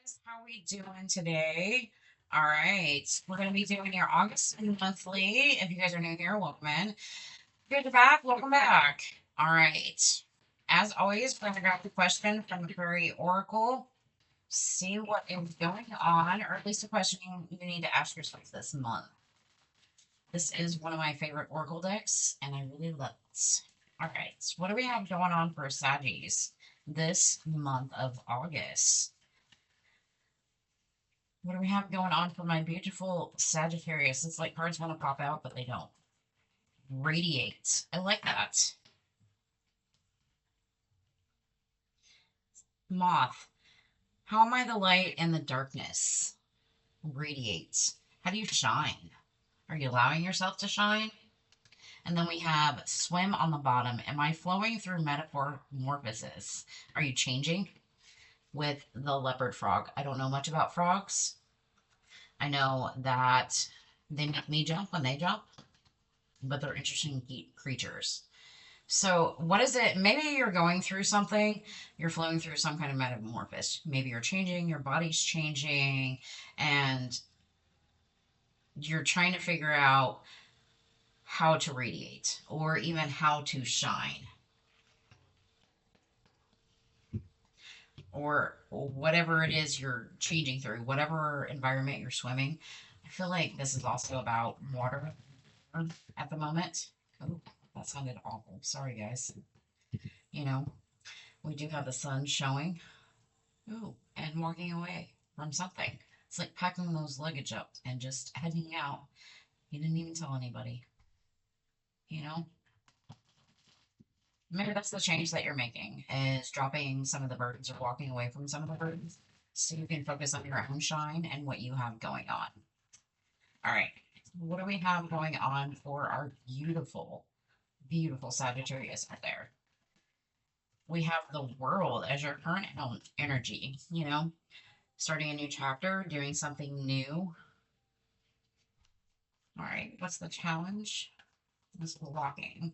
guys, how we doing today? All right, we're gonna be doing your August monthly. If you guys are new here, welcome in. Good to back, welcome back. All right, as always, we're gonna grab the question from the Fairy Oracle. See what is going on, or at least a question you need to ask yourself this month. This is one of my favorite Oracle decks, and I really love it. All right, so what do we have going on for Saggies this month of August? What do we have going on for my beautiful Sagittarius? It's like cards want to pop out, but they don't. Radiate. I like that. Moth. How am I the light in the darkness? Radiate. How do you shine? Are you allowing yourself to shine? And then we have swim on the bottom. Am I flowing through metamorphosis? Are you changing? With the leopard frog. I don't know much about frogs. I know that they make me jump when they jump, but they're interesting creatures. So, what is it? Maybe you're going through something, you're flowing through some kind of metamorphosis. Maybe you're changing, your body's changing, and you're trying to figure out how to radiate or even how to shine or whatever it is you're changing through, whatever environment you're swimming. I feel like this is also about water at the moment. Oh, that sounded awful. Sorry, guys. You know, we do have the sun showing. Ooh, and walking away from something. It's like packing those luggage up and just heading out. You didn't even tell anybody, you know? Maybe that's the change that you're making, is dropping some of the burdens or walking away from some of the burdens so you can focus on your own shine and what you have going on. All right, what do we have going on for our beautiful, beautiful Sagittarius out there? We have the world as your current energy, starting a new chapter, doing something new. All right, what's the challenge? This walking.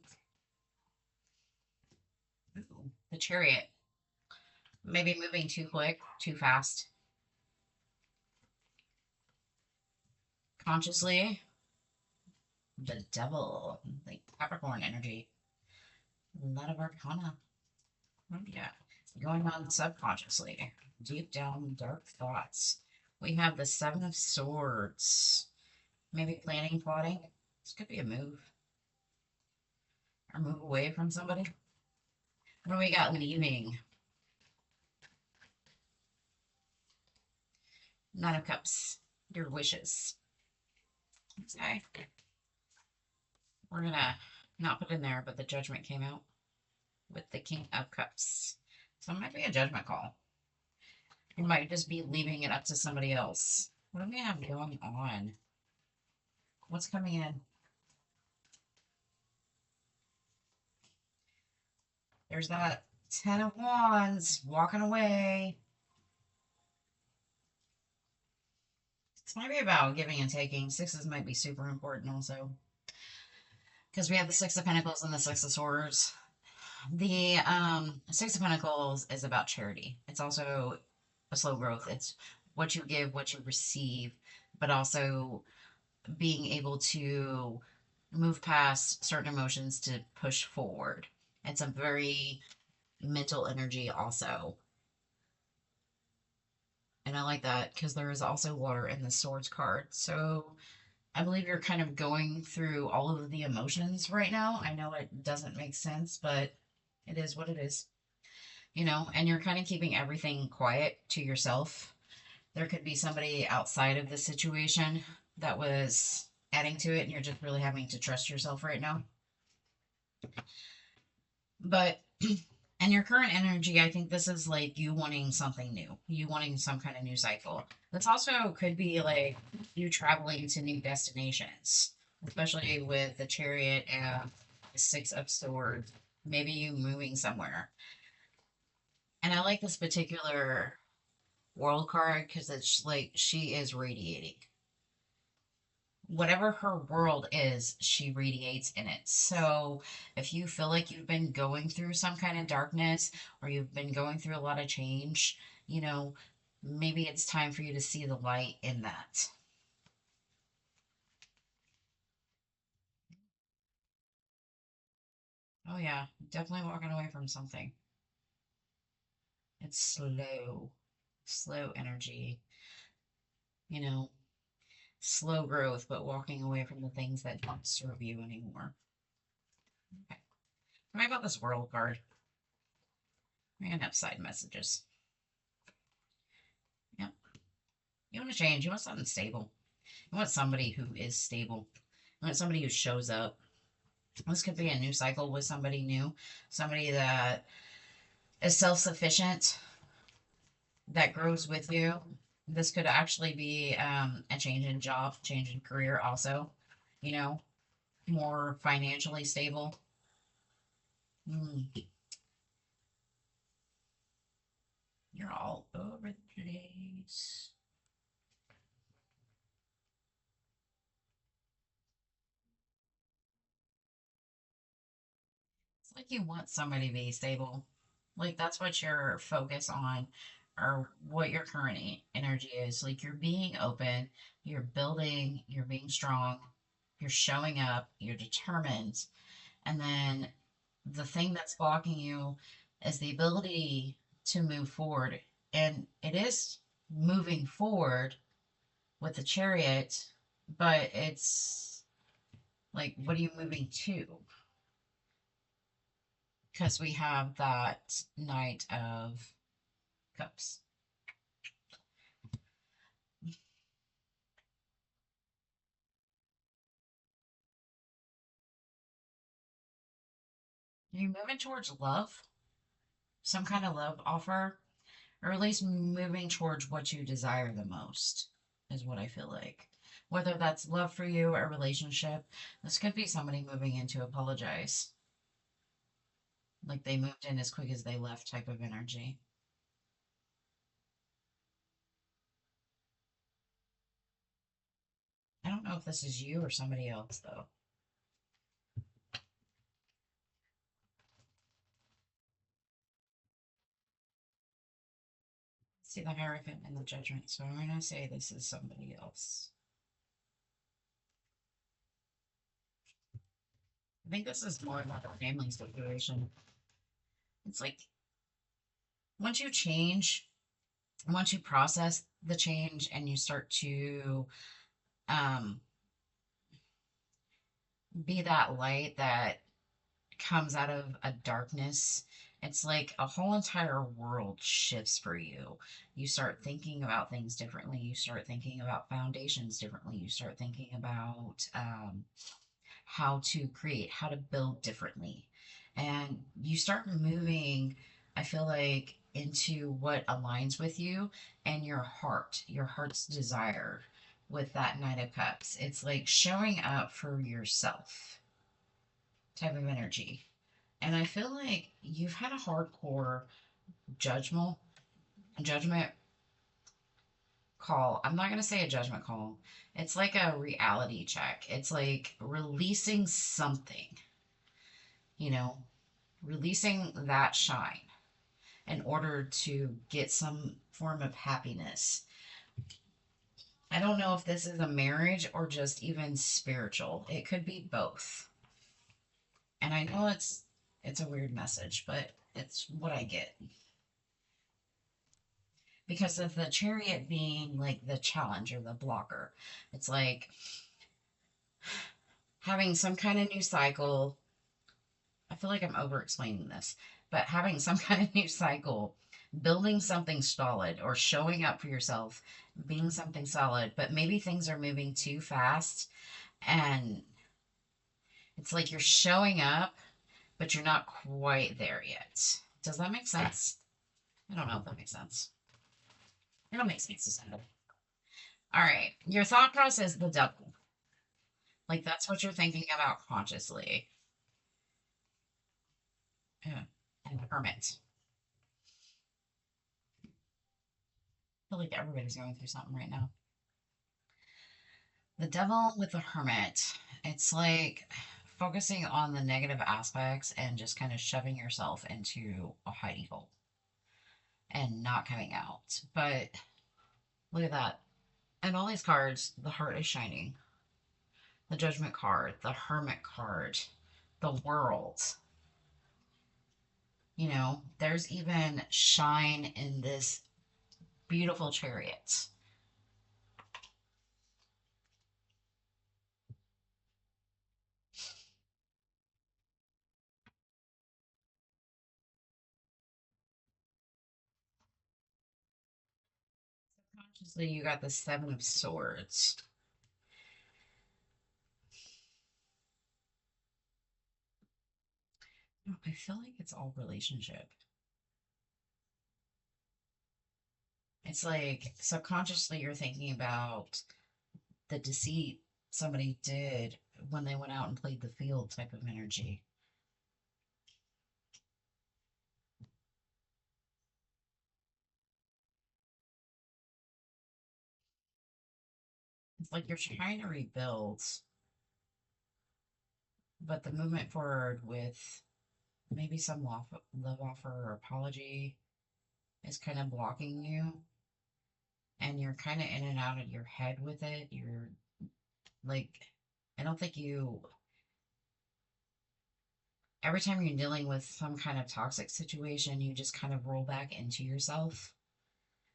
Ooh, the chariot. Maybe moving too quick, too fast. Consciously, the devil, like Capricorn energy. A lot of arcana. Oh, yeah. Going on subconsciously. Deep down, dark thoughts. We have the Seven of Swords. Maybe planning, plotting. This could be a move. Or move away from somebody. What do we got? Leaving. Nine of Cups. Your wishes. Okay. We're gonna not put in there, but the Judgment came out with the King of Cups. So it might be a judgment call. You might just be leaving it up to somebody else. What do we have going on? What's coming in? There's that Ten of Wands walking away. This might be about giving and taking. Sixes might be super important also. Because we have the Six of Pentacles and the Six of Swords. The Six of Pentacles is about charity. It's also a slow growth. It's what you give, what you receive, but also being able to move past certain emotions to push forward. It's a very mental energy also. And I like that because there is also water in the swords card. So I believe you're kind of going through all of the emotions right now. I know it doesn't make sense, but it is what it is, and you're kind of keeping everything quiet to yourself. There could be somebody outside of the situation that was adding to it, and you're just really having to trust yourself right now. But in your current energy, I think this is like you wanting something new, you wanting some kind of new cycle. This also could be like you traveling to new destinations, especially with the Chariot and the Six of Swords. Maybe you moving somewhere. And I like this particular world card because it's like she is radiating. Whatever her world is, she radiates in it. So if you feel like you've been going through some kind of darkness or you've been going through a lot of change, you know, maybe it's time for you to see the light in that. Oh, yeah, definitely walking away from something. It's slow energy, you know, slow growth, but walking away from the things that don't serve you anymore. Okay. Tell me about this world card. We're gonna have side messages. Yep. You want to change. You want something stable. You want somebody who is stable. You want somebody who shows up. This could be a new cycle with somebody new, somebody that is self sufficient, that grows with you. This could actually be a change in job, change in career, also, you know, more financially stable. Mm, you're all over the place. It's like you want somebody to be stable. Like that's what your focus on or what your current energy is. Like you're being open, you're building, you're being strong, you're showing up, you're determined. And then the thing that's blocking you is the ability to move forward. And it is moving forward with the chariot, but it's like, what are you moving to? Because we have that Knight of Cups. You're moving towards love, some kind of love offer, or at least moving towards what you desire the most, is what I feel like. Whether that's love for you or relationship, this could be somebody moving in to apologize. Like they moved in as quick as they left type of energy. I don't know if this is you or somebody else, though. See the Hierophant and the Judgment, so I'm going to say this is somebody else. I think this is more about a family situation. It's like once you change, once you process the change and you start to um, be that light that comes out of a darkness, it's like a whole entire world shifts for you. You start thinking about things differently. You start thinking about foundations differently. You start thinking about how to create, how to build differently. And you start moving, I feel like, into what aligns with you and your heart's desire with that Knight of Cups. It's like showing up for yourself type of energy. And I feel like you've had a hardcore judgment judgment call. I'm not going to say a judgment call. It's like a reality check. It's like releasing something, you know, releasing that shine in order to get some form of happiness. I don't know if this is a marriage or just even spiritual. It could be both. And I know it's a weird message, but it's what I get. Because of the chariot being like the challenge or the blocker. It's like having some kind of new cycle. I feel like I'm over explaining this, but having some kind of new cycle, building something solid or showing up for yourself, being something solid, but maybe things are moving too fast and it's like you're showing up, but you're not quite there yet. Does that make sense? I don't know if that makes sense. It'll make sense to some. All right. Your thought process, the devil. Like that's what you're thinking about consciously. Yeah. And hermit. I feel like everybody's going through something right now. The devil with the hermit. It's like focusing on the negative aspects and just kind of shoving yourself into a hidey hole and not coming out. But Look at that. And all these cards, the heart is shining. The Judgment card, the Hermit card, the World. You know, there's even shine in this beautiful Chariot. Consciously, you got the Seven of Swords. I feel like it's all relationship. It's like subconsciously you're thinking about the deceit somebody did when they went out and played the field type of energy. It's like you're trying to rebuild, but the movement forward with maybe some love offer or apology is kind of blocking you, and you're kind of in and out of your head with it. You're like, I don't think you, every time you're dealing with some kind of toxic situation, you just kind of roll back into yourself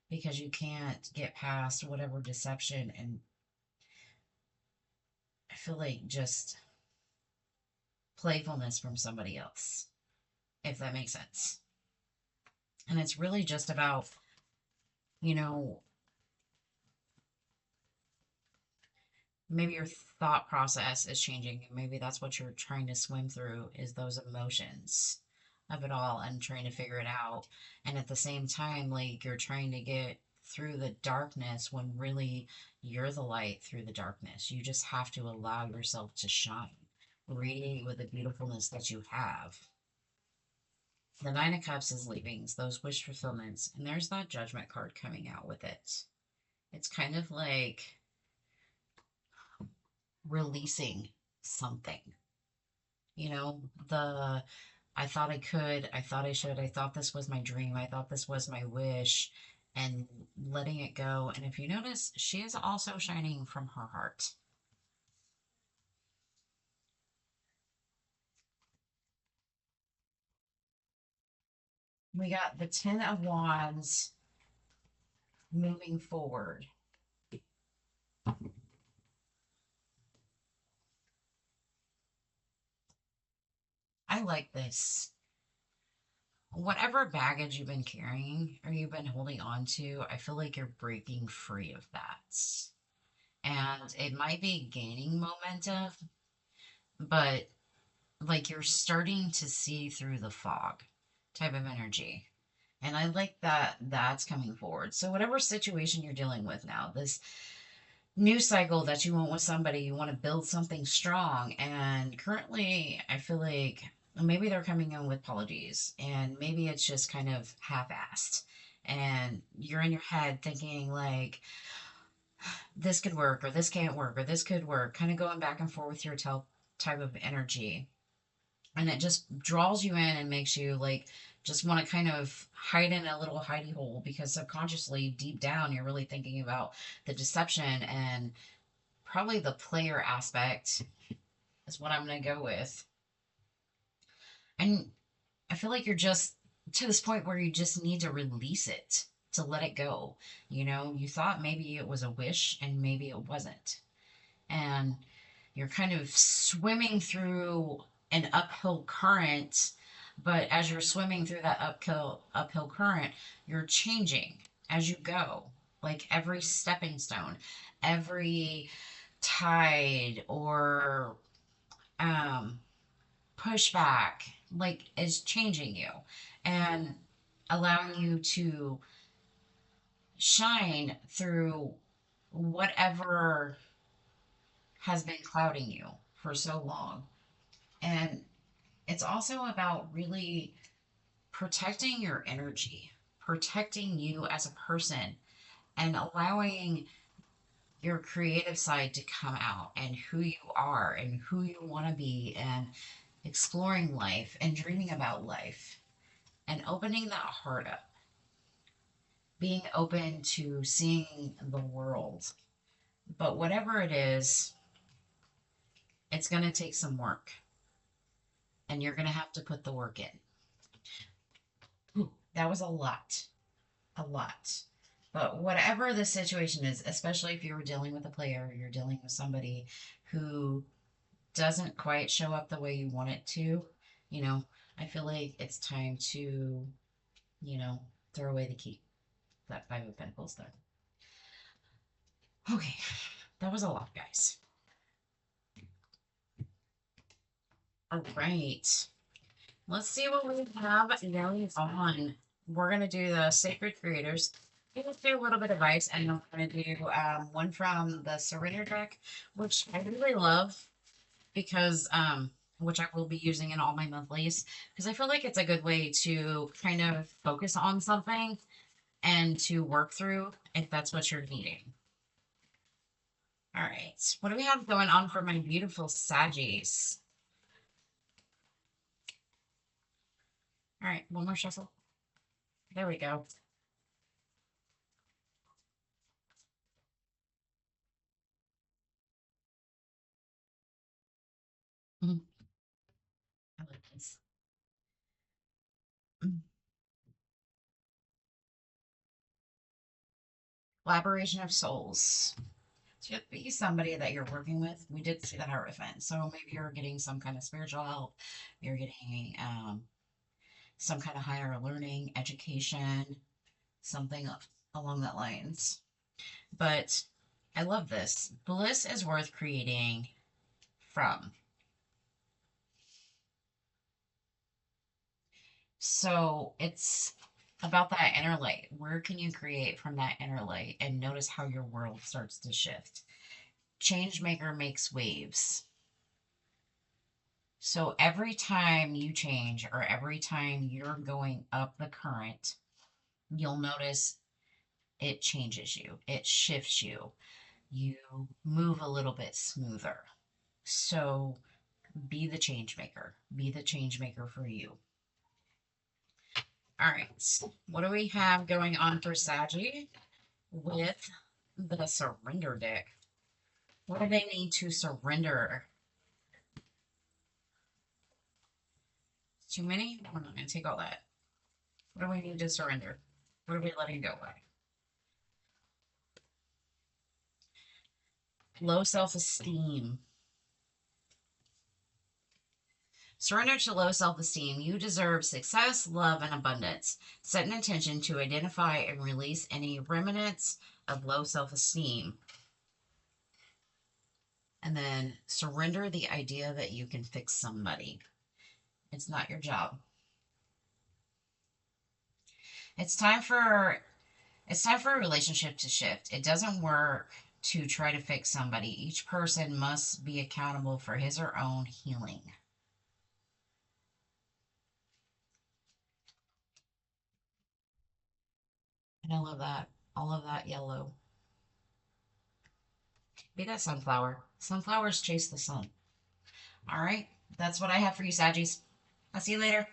because you can't get past whatever deception and I feel like just playfulness from somebody else, if that makes sense. And it's really just about, you know, maybe your thought process is changing. Maybe that's what you're trying to swim through is those emotions of it all and trying to figure it out. And at the same time, like you're trying to get through the darkness when really you're the light through the darkness. You just have to allow yourself to shine, radiate with the beautifulness that you have. The Nine of Cups is leavings, those wish fulfillments, and there's that Judgment card coming out with it. It's kind of like releasing something. You know, the I thought I could, I thought I should, I thought this was my dream, I thought this was my wish, and letting it go. And if you notice, she is also shining from her heart. We got the Ten of Wands moving forward. I like this. Whatever baggage you've been carrying or you've been holding on to, I feel like you're breaking free of that. And it might be gaining momentum, but like you're starting to see through the fog type of energy. And I like that that's coming forward. So, whatever situation you're dealing with now, this new cycle that you want with somebody, you want to build something strong. And currently, I feel like maybe they're coming in with apologies, and maybe it's just kind of half assed. And you're in your head thinking, like, this could work, or this can't work, or this could work, kind of going back and forth with your type of energy. And it just draws you in and makes you like just want to kind of hide in a little hidey hole because subconsciously, deep down, you're really thinking about the deception and probably the player aspect is what I'm going to go with. And I feel like you're just to this point where you just need to release it, to let it go. You know, you thought maybe it was a wish and maybe it wasn't. And you're kind of swimming through an uphill current, but as you're swimming through that uphill current, you're changing as you go. Like every stepping stone, every tide or um, pushback, like is changing you and allowing you to shine through whatever has been clouding you for so long. And it's also about really protecting your energy, protecting you as a person, and allowing your creative side to come out and who you are and who you want to be and exploring life and dreaming about life and opening that heart up. being open to seeing the world. But whatever it is, it's going to take some work, and you're going to have to put the work in. Ooh, that was a lot. A lot. But whatever the situation is, especially if you're dealing with a player, you're dealing with somebody who doesn't quite show up the way you want it to, you know, I feel like it's time to, you know, throw away the key. That Five of Pentacles there. Okay, that was a lot, guys. All right. Let's see what we have going on. We're going to do the Sacred Creators. Let's do a little bit of ice, and I'm going to do one from the Surrender deck, which I really love because, which I will be using in all my monthlies, because I feel like it's a good way to kind of focus on something and to work through if that's what you're needing. All right, what do we have going on for my beautiful Saggies? All right, one more shuffle. There we go. Mhm. I like this. Mm. Collaboration of souls. So you have to be somebody that you're working with. We did see the Hierophant. So maybe you're getting some kind of spiritual help. You're getting some kind of higher learning, education, something along that lines. But I love this. Bliss is worth creating from. So it's about that inner light. Where can you create from that inner light and notice how your world starts to shift? Change maker makes waves. So every time you change or every time you're going up the current, you'll notice it changes you, it shifts you. You move a little bit smoother. So be the change maker. Be the change maker for you. All right. What do we have going on for Saggy with the surrender deck? What do they need to surrender? Too many? We're not going to take all that. What do we need to surrender? What are we letting go of? Low self-esteem. Surrender to low self-esteem. You deserve success, love, and abundance. Set an intention to identify and release any remnants of low self-esteem. And then surrender the idea that you can fix somebody. It's not your job. It's time for a relationship to shift. It doesn't work to try to fix somebody. Each person must be accountable for his or own healing. And I love that. I love that yellow. Be that sunflower. Sunflowers chase the sun. All right. That's what I have for you, Saggies. I'll see you later.